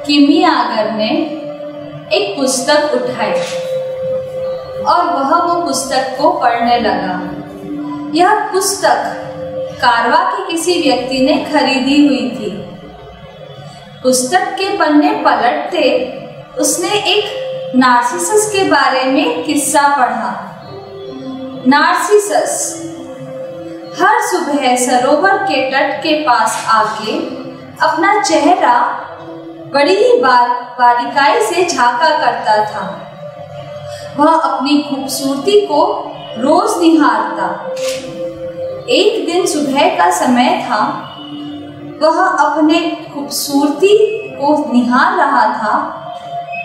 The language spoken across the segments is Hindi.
किमियागर ने एक पुस्तक उठाई और वह वो पुस्तक को पढ़ने लगा। यह पुस्तक कारवा के किसी व्यक्ति ने खरीदी हुई थी। पुस्तक के पन्ने पलटते उसने एक नार्सिसस के बारे में किस्सा पढ़ा। नार्सिसस हर सुबह सरोवर के तट के पास आके अपना चेहरा बड़ी ही बारीकाई से झांका करता था। वह अपनी खूबसूरती को रोज निहारता। एक दिन सुबह का समय था। वह अपने खूबसूरती को निहार रहा था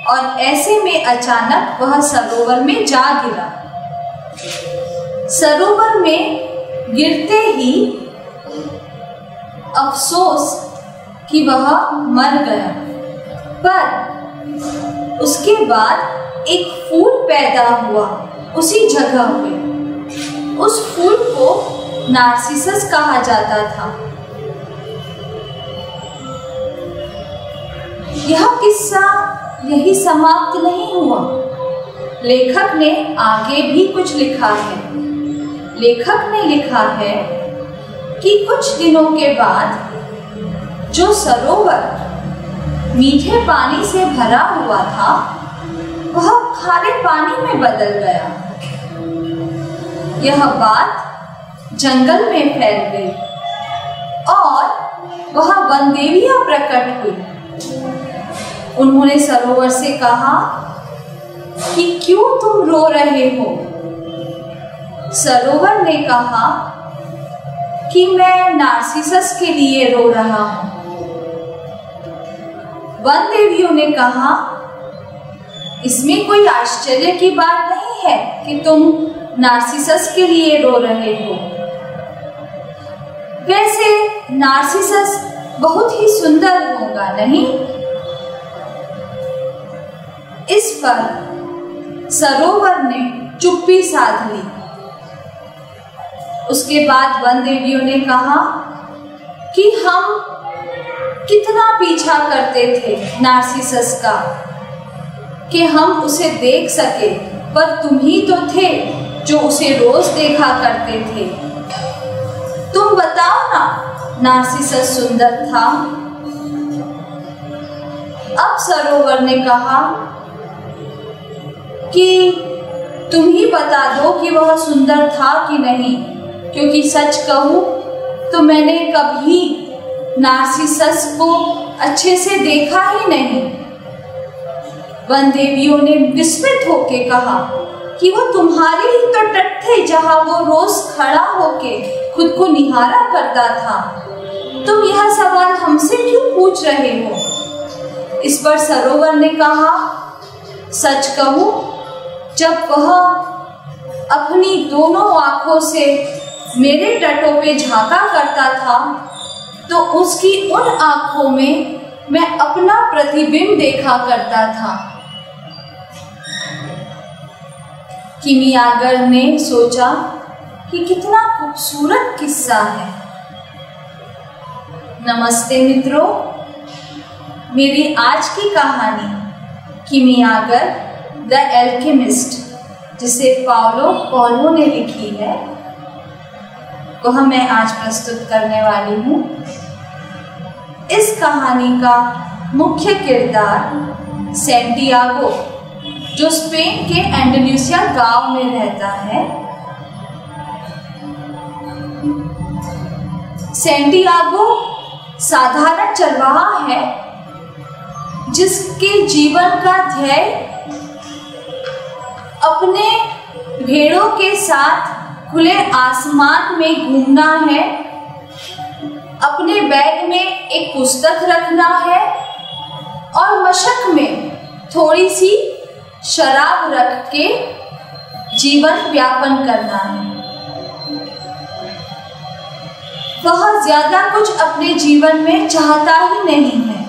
और ऐसे में अचानक वह सरोवर में जा गिरा। सरोवर में गिरते ही अफसोस कि वह मर गया, पर उसके बाद एक फूल पैदा हुआ उसी जगह पे। उस फूल को नार्सिसस कहा जाता था। यह किस्सा यही समाप्त नहीं हुआ। लेखक ने आगे भी कुछ लिखा है। लेखक ने लिखा है कि कुछ दिनों के बाद जो सरोवर मीठे पानी से भरा हुआ था वह खारे पानी में बदल गया। यह बात जंगल में फैल गई और वहां वनदेवियां प्रकट हुई। उन्होंने सरोवर से कहा कि क्यों तुम रो रहे हो? सरोवर ने कहा कि मैं नार्सिसस के लिए रो रहा हूं। वन देवियों ने कहा इसमें कोई आश्चर्य की बात नहीं है कि तुम नार्सिसस के लिए रो रहे हो। वैसे नार्सिसस बहुत ही सुंदर होगा, नहीं? इस पर सरोवर ने चुप्पी साध ली। उसके बाद वन देवियों ने कहा कि हम कितना पीछा करते थे नार्सिसस का कि हम उसे देख सके, पर तुम ही तो थे जो उसे रोज देखा करते थे। तुम बताओ ना, नार्सिसस सुंदर था? अब सरोवर ने कहा कि तुम ही बता दो कि वह सुंदर था कि नहीं, क्योंकि सच कहूं तो मैंने कभी नार्सिसस को अच्छे से देखा ही नहीं। वन देवियों ने विस्मित होके कहा कि वो तुम्हारे ही तो तट थे जहां वो रोज खड़ा होके खुद को निहारा करता था। तुम यह सवाल हमसे क्यों पूछ रहे हो? इस पर सरोवर ने कहा सच कहूं, जब वह अपनी दोनों आंखों से मेरे तटों पे झांका करता था तो उसकी उन आंखों में मैं अपना प्रतिबिंब देखा करता था। किमियागर ने सोचा कि कितना खूबसूरत किस्सा है। नमस्ते मित्रों, मेरी आज की कहानी किमियागर द एल्केमिस्ट, जिसे पाउलो कोएल्हो ने लिखी है, वह मैं आज प्रस्तुत करने वाली हूँ। इस कहानी का मुख्य किरदार सैंटियागो, जो स्पेन के एंडलुसिया गांव में रहता है। सैंटियागो साधारण चरवाहा है जिसके जीवन का ध्येय अपने भेड़ों के साथ खुले आसमान में घूमना है, अपने बैग में एक पुस्तक रखना है और मशक में थोड़ी सी शराब रख के जीवन व्यापन करना है। वह ज्यादा कुछ अपने जीवन में चाहता ही नहीं है,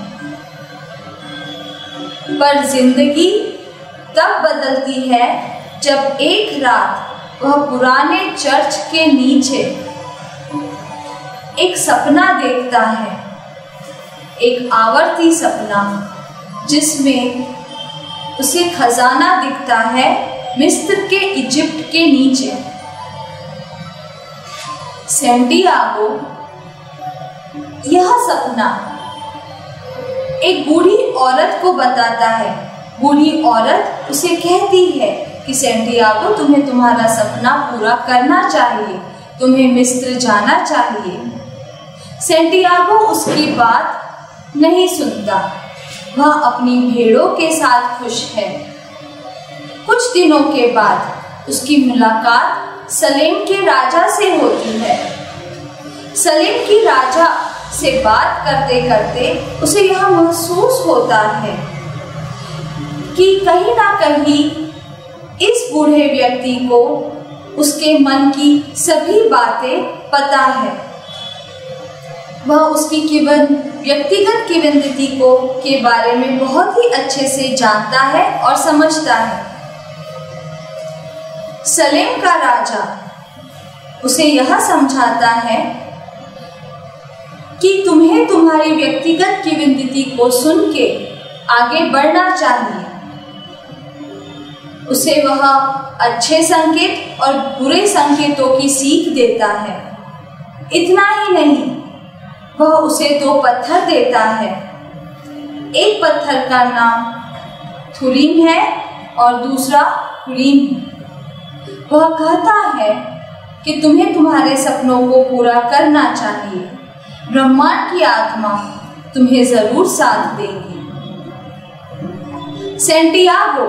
पर जिंदगी तब बदलती है जब एक रात वह पुराने चर्च के नीचे एक सपना देखता है, एक आवर्ती सपना जिसमें उसे खजाना दिखता है मिस्र के इजिप्ट के नीचे। सैंटियागो यह सपना एक बूढ़ी औरत को बताता है। बूढ़ी औरत उसे कहती है कि सैंटियागो, तुम्हें तुम्हारा सपना पूरा करना चाहिए, तुम्हें मिस्र जाना चाहिए। सैंटियागो उसकी बात नहीं सुनता, वह अपनी भेड़ों के साथ खुश है। कुछ दिनों के बाद उसकी मुलाकात सलेम के राजा से होती है। सलेम की राजा से बात करते करते उसे यह महसूस होता है कि कहीं ना कहीं इस बूढ़े व्यक्ति को उसके मन की सभी बातें पता है। वह उसकी व्यक्तिगत किंवदंती को के बारे में बहुत ही अच्छे से जानता है और समझता है। सलेम का राजा उसे यह समझाता है कि तुम्हें तुम्हारी व्यक्तिगत किंवदंती को सुन के आगे बढ़ना चाहिए। उसे वह अच्छे संकेत और बुरे संकेतों की सीख देता है। इतना ही नहीं, वह उसे 2 पत्थर देता है। एक पत्थर का नाम थुरीम है और दूसरा हुरीम है। वह कहता है कि तुम्हें तुम्हारे सपनों को पूरा करना चाहिए, ब्रह्मांड की आत्मा तुम्हें जरूर साथ देगी। सैंटियागो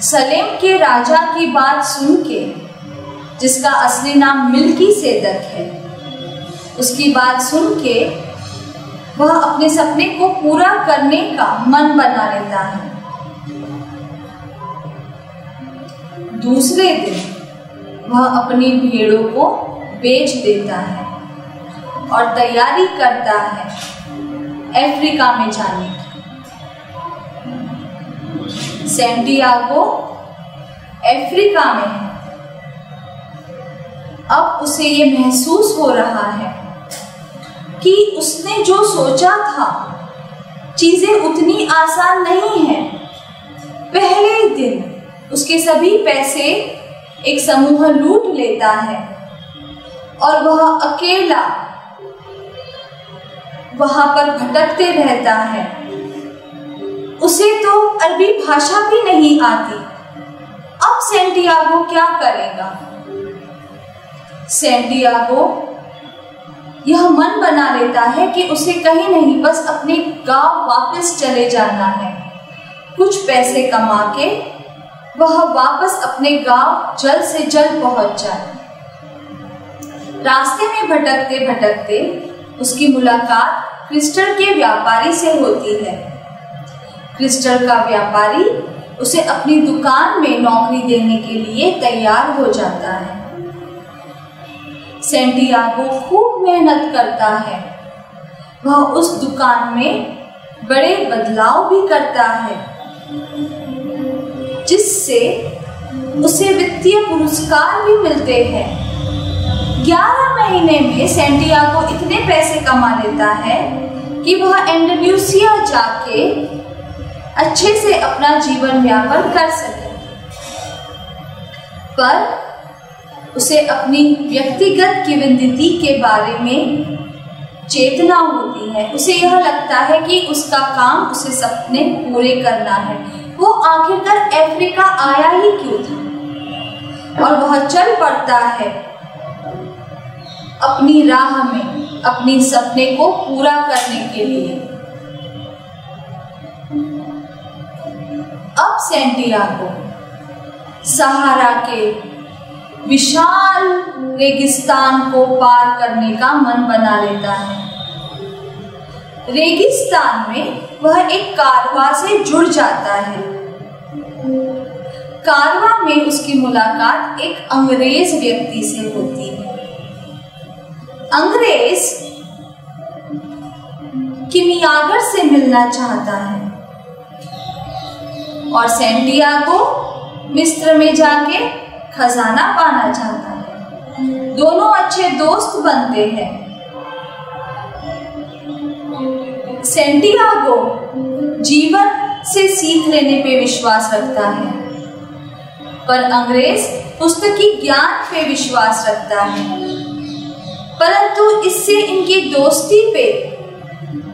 सलेम के राजा की बात सुन के, जिसका असली नाम मिल्कीसेदक है, उसकी बात सुन के वह अपने सपने को पूरा करने का मन बना लेता है। दूसरे दिन वह अपनी भेड़ों को बेच देता है और तैयारी करता है अफ्रीका में जाने की। सैंटियागो अफ्रीका में है। अब उसे ये महसूस हो रहा है कि उसने जो सोचा था चीजें उतनी आसान नहीं है। पहले ही दिन उसके सभी पैसे एक समूह लूट लेता है और वह अकेला वहां पर भटकते रहता है। उसे तो अरबी भाषा भी नहीं आती। अब सैंटियागो क्या करेगा? सैंटियागो यह मन बना लेता है कि उसे कहीं नहीं, बस अपने गांव वापस चले जाना है। कुछ पैसे कमा के वह वापस अपने गांव जल्द से जल्द पहुंच जाए। रास्ते में भटकते भटकते उसकी मुलाकात क्रिस्टल के व्यापारी से होती है। क्रिस्टल का व्यापारी उसे अपनी दुकान में नौकरी देने के लिए तैयार हो जाता है। सैंटियागो खूब मेहनत करता है। वह उस दुकान में बड़े बदलाव भी करता है, जिससे उसे वित्तीय पुरस्कार भी मिलते हैं। 11 महीने में सैंटियागो इतने पैसे कमा लेता है कि वह एंडालुसिया जाके अच्छे से अपना जीवन यापन कर सके। पर उसे अपनी व्यक्तिगत किंवदंती के बारे में चेतना होती है। उसे यह लगता है कि उसका काम उसे सपने पूरे करना है। वो आखिरकार अफ्रीका आया ही क्यों था? और वह चल पड़ता है अपनी राह में अपनी सपने को पूरा करने के लिए। अब सैंटियागो सहारा के विशाल रेगिस्तान को पार करने का मन बना लेता है। रेगिस्तान में वह एक कारवां से जुड़ जाता है। कारवां में उसकी मुलाकात एक अंग्रेज व्यक्ति से होती है। अंग्रेज किमियागर से मिलना चाहता है और सैंटियागो मिस्र में जाके खजाना पाना चाहता है। दोनों अच्छे दोस्त बनते हैं। सैंटियागो जीवन से सीख लेने पे विश्वास रखता है, पर अंग्रेज पुस्तकी ज्ञान पे विश्वास रखता है। परंतु इससे इनकी दोस्ती पे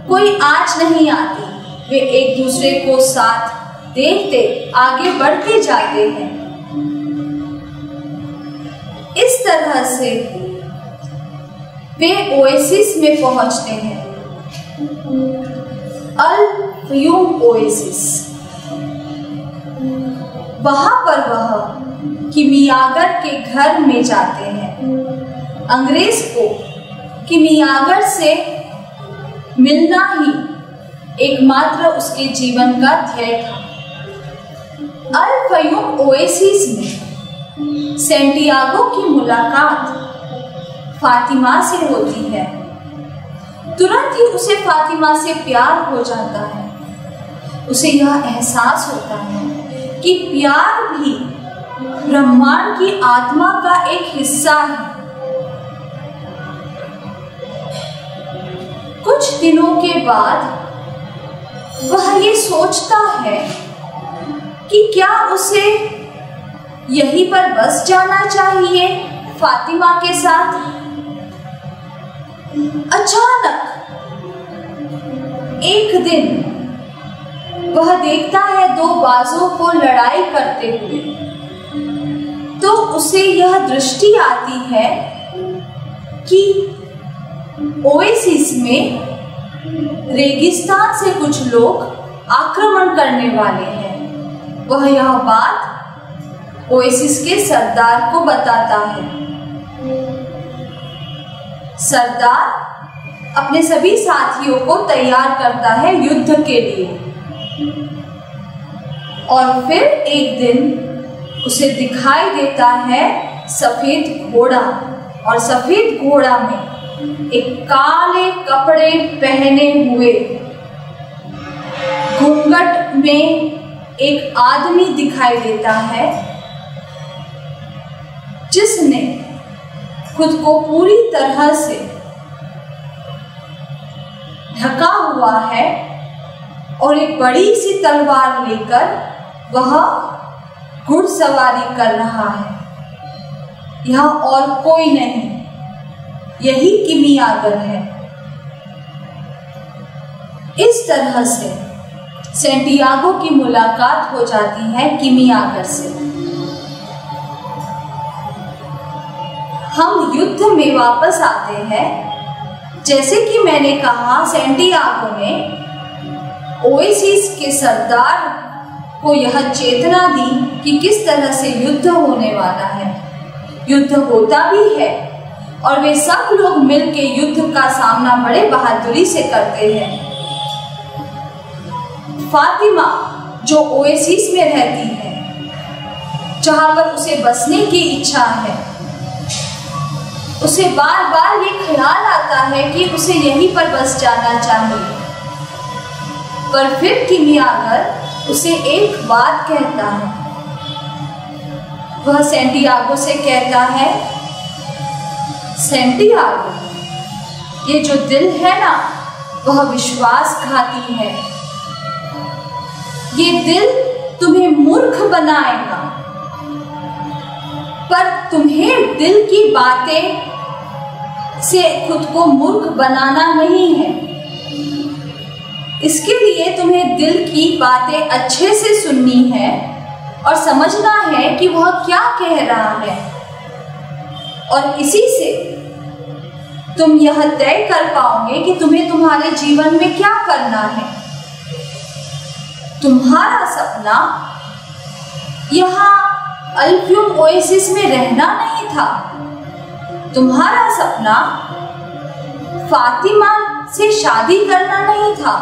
कोई आँच नहीं आती। वे एक दूसरे को साथ देखते आगे बढ़ते जाते हैं। इस तरह से वे ओएसिस में पहुंचते हैं, अल फयूम ओएसिस। वहां पर वह किमियागर के घर में जाते हैं। अंग्रेज को किमियागर से मिलना ही एकमात्र उसके जीवन का ध्येय था। अल फयूम ओएसिस में सैंटियागो की मुलाकात फातिमा से होती है। तुरंत ही उसे फातिमा से प्यार हो जाता है। उसे यह एहसास होता है कि प्यार भी ब्रह्मांड की आत्मा का एक हिस्सा है। कुछ दिनों के बाद वह ये सोचता है कि क्या उसे यहीं पर बस जाना चाहिए फातिमा के साथ। अचानक एक दिन वह देखता है दो बाजों को लड़ाई करते हुए। तो उसे यह दृष्टि आती है कि ओएसिस में रेगिस्तान से कुछ लोग आक्रमण करने वाले हैं। वह यह बात ओएसिस के सरदार को बताता है। सरदार अपने सभी साथियों को तैयार करता है युद्ध के लिए। और फिर एक दिन उसे दिखाई देता है सफेद घोड़ा, और सफेद घोड़ा में एक काले कपड़े पहने हुए घूंघट में एक आदमी दिखाई देता है, जिसने खुद को पूरी तरह से ढका हुआ है और एक बड़ी सी तलवार लेकर वह घुड़सवारी कर रहा है। यह और कोई नहीं, यही किमियागर है। इस तरह से सैंटियागो की मुलाकात हो जाती है किमियागर से। हम युद्ध में वापस आते हैं। जैसे कि मैंने कहा, सैंटियागो ने ओएसिस के सरदार को यह चेतना दी कि किस तरह से युद्ध होने वाला है। युद्ध होता भी है और वे सब लोग मिलकर युद्ध का सामना बड़े बहादुरी से करते हैं। फातिमा जो ओएसिस में रहती है, जहां पर उसे बसने की इच्छा है, उसे बार बार ये ख्याल आता है कि उसे यहीं पर बस जाना चाहिए। पर फिर किमियागर उसे एक बात कहता है। वह सैंटियागो से कहता है, सैंटियागो, ये जो दिल है ना, वह विश्वासघाती है। ये दिल तुम्हें मूर्ख बनाएगा, पर तुम्हें दिल की बातें से खुद को मूर्ख बनाना नहीं है। इसके लिए तुम्हें दिल की बातें अच्छे से सुननी है और समझना है कि वह क्या कह रहा है, और इसी से तुम यह तय कर पाओगे कि तुम्हें तुम्हारे जीवन में क्या करना है। तुम्हारा सपना यहाँ अल्फ्यूम ओएसिस में रहना नहीं था। तुम्हारा सपना फातिमा से शादी करना नहीं था।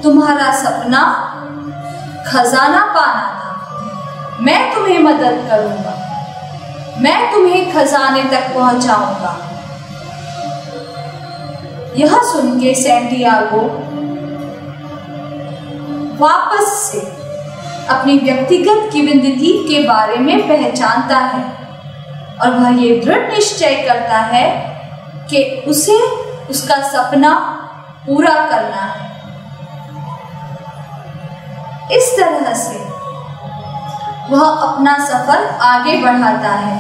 तुम्हारा सपना खजाना पाना था। मैं तुम्हें मदद करूंगा, मैं तुम्हें खजाने तक पहुंचाऊंगा। यह सुन के सैंटियागो वापस से अपनी व्यक्तिगत किंवदंती के बारे में पहचानता है, और वह ये दृढ़ निश्चय करता है कि उसे उसका सपना पूरा करना है। इस तरह से वह अपना सफर आगे बढ़ाता है।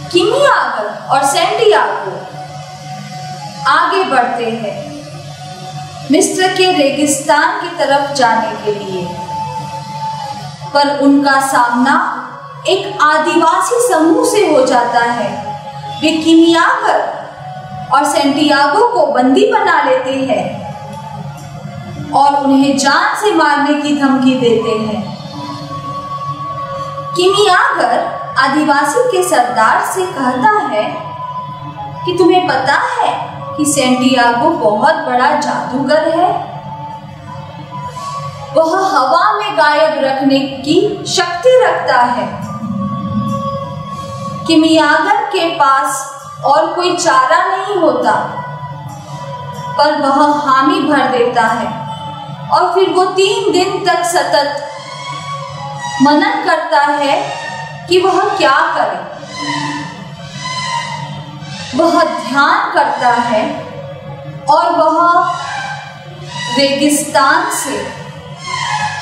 किमी आगर और सैंटियागो आगे बढ़ते हैं मिस्र के रेगिस्तान की तरफ जाने के लिए, पर उनका सामना एक आदिवासी समूह से हो जाता है। वे किमी आगर और सैंटियागो को बंदी बना लेते हैं और उन्हें जान से मारने की धमकी देते हैं। किमी आगर आदिवासी के सरदार से कहता है कि तुम्हें पता है कि सैंटियागो बहुत बड़ा जादूगर है। वह हवा में गायब रखने की शक्ति रखता है। किमी आगर के पास और कोई चारा नहीं होता, पर वह हामी भर देता है और फिर वो 3 दिन तक सतत मनन करता है कि वह क्या करे। वह ध्यान करता है और वह रेगिस्तान से,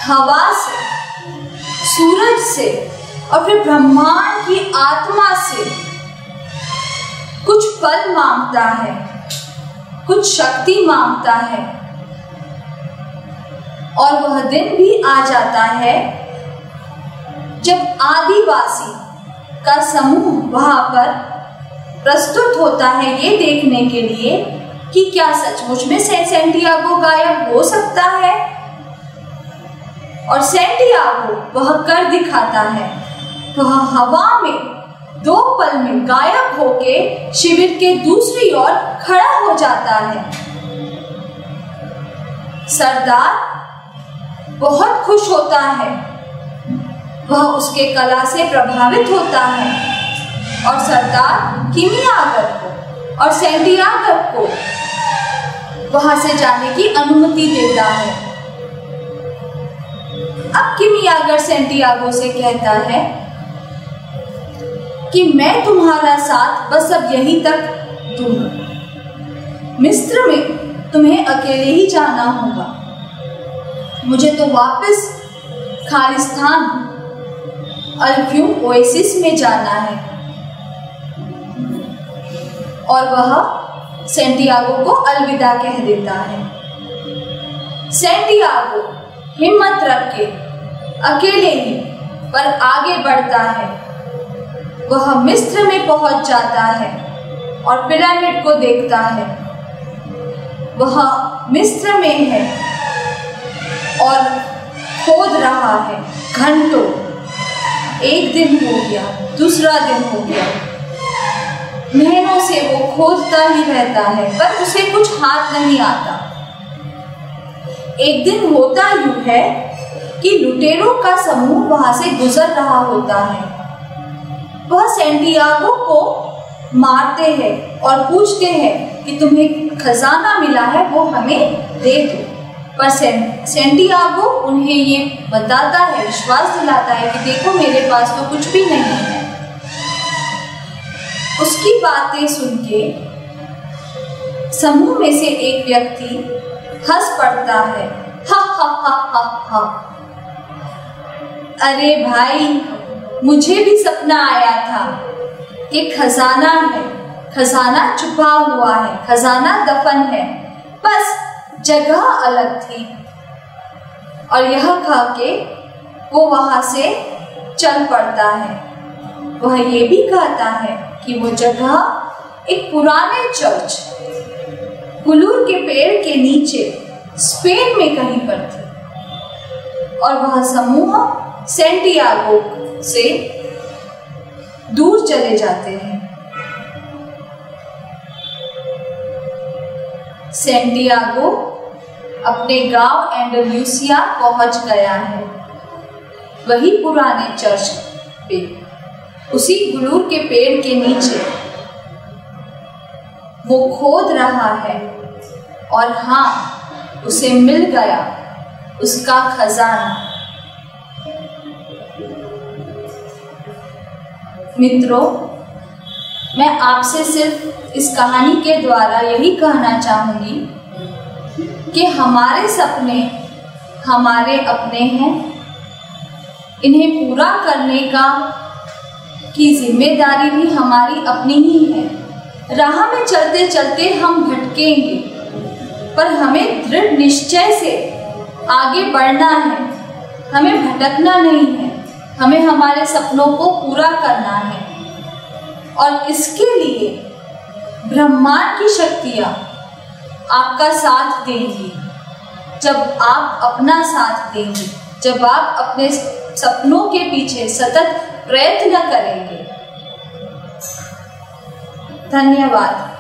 हवा से, सूरज से और फिर ब्रह्मांड की आत्मा से कुछ फल मांगता है, कुछ शक्ति मांगता है। और वह दिन भी आ जाता है जब आदिवासी का समूह वहां पर प्रस्तुत होता है ये देखने के लिए कि क्या सचमुच में सैंटियागो गायब हो सकता है। और सैंटियागो वह कर दिखाता है। वह हवा में 2 पल में गायब होके शिविर के दूसरी ओर खड़ा हो जाता है। सरदार बहुत खुश होता है। वह उसके कला से प्रभावित होता है और सरदार किमी आगर को और सैंटियागो को वहां से जाने की अनुमति देता है। अब किमी आगर सैंटियागो से कहता है कि मैं तुम्हारा साथ बस अब यहीं तक दूंगा। मिस्र में तुम्हें अकेले ही जाना होगा। मुझे तो वापस खालिस्तान अल्फ्यूम ओएसिस में जाना है। और वह सैंटियागो को अलविदा कह देता है। सैंटियागो हिम्मत रख के अकेले ही पर आगे बढ़ता है। वह मिस्र में पहुंच जाता है और पिरामिड को देखता है। वह मिस्र में है और खोद रहा है घंटों। 1 दिन हो गया, दूसरा दिन हो गया, महीनों से वो खोदता ही रहता है पर उसे कुछ हाथ नहीं आता। एक दिन होता यूं है कि लुटेरों का समूह वहां से गुजर रहा होता है। वह सैंटियागो को मारते हैं और पूछते हैं कि तुम्हें खजाना मिला है वो हमें दे दो। पर सैंटियागो उन्हें ये बताता है, विश्वास दिलाता है कि देखो मेरे पास तो कुछ भी नहीं है। उसकी बातें सुन के समूह में से एक व्यक्ति हंस पड़ता है। हा हा हा हा हा। अरे भाई, मुझे भी सपना आया था कि खजाना है, खजाना छुपा हुआ है, खजाना दफन है, बस जगह अलग थी। और यह कह के वो वहां से चल पड़ता है। वह ये भी कहता है कि वो जगह एक पुराने चर्च कुलूर के पेड़ के नीचे स्पेन में कहीं पर थी। और वह समूह सैंटियागो से दूर चले जाते हैं। सैंटियागो अपने गांव एंडलूसिया पहुंच गया है। वही पुराने चर्च पे, उसी गुलूर के पेड़ के नीचे वो खोद रहा है। और हाँ, उसे मिल गया उसका खजाना। मित्रों, मैं आपसे सिर्फ इस कहानी के द्वारा यही कहना चाहूंगी कि हमारे सपने हमारे अपने हैं। इन्हें पूरा करने की जिम्मेदारी भी हमारी अपनी ही है। राह में चलते चलते हम भटकेंगे, पर हमें दृढ़ निश्चय से आगे बढ़ना है। हमें भटकना नहीं है, हमें हमारे सपनों को पूरा करना है। और इसके लिए ब्रह्मांड की शक्तियाँ आपका साथ देंगी। जब आप अपना साथ देंगे, जब आप अपने सपनों के पीछे सतत प्रयत्न करेंगे। धन्यवाद।